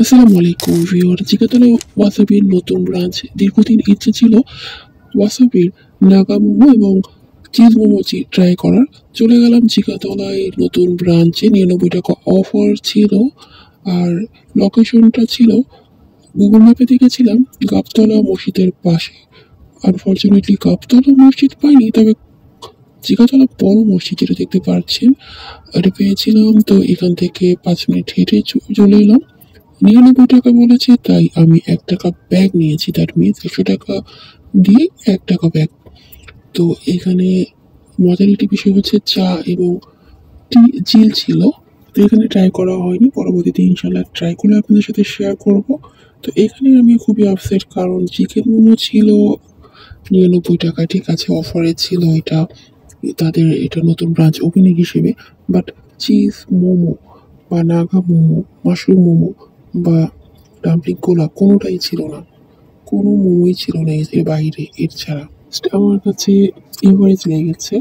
আসসালামু আলাইকুম ভিউয়ার। জিগাতলা ওয়াসাবির নতুন ব্রাঞ্চ। দীর্ঘদিন ইচ্ছে ছিল ওয়াসাবির নাগা মোমো এবং চিজ মোমো ট্রাই করার। চলে গেলাম জিগাতলায় নতুন ব্রাঞ্চে। 99 টাকা অফার ছিল। আর লোকেশনটা ছিল, গুগল ম্যাপে দেখেছিলাম গাবতলা মসজিদের পাশে। আনফর্চুনেটলি গাবতলা মসজিদ পাইনি, তবে জিগাতলা বড় মসজিদ যেটা দেখতে পাচ্ছেন এটা পেয়েছিলাম। তো এখান থেকে 5 মিনিট হেঁটে চলে এলাম। 99 টাকা বলেছে, তাই আমি 1 টাকা ব্যাগ নিয়েছি। দ্যাট মিনস 100 টাকা দিয়ে 1 টাকা ব্যাগ। তো এখানে মজার একটি বিষয় হচ্ছে চা এবং চিল ছিল। তো এখানে ট্রাই করা হয়নি, পরবর্তীতে ইনশাল্লাহ ট্রাই করে আপনাদের সাথে শেয়ার করব। তো এখানে আমি খুবই আপসেট, কারণ চিকেন মোমো ছিল 99 টাকা, ঠিক আছে অফারে ছিল এটা, তাদের এটা নতুন ব্রাঞ্চ ওপেনিং হিসেবে। বাট চিজ মোমো বা নাগা মোমো, মাশরুম মোমো বা ডাম্পলিং কোলা কোনোটাই ছিল না। কোনো মোমোই ছিল না এর বাইরে, এর ছাড়া। আমার কাছে এভারেজ লেগেছে।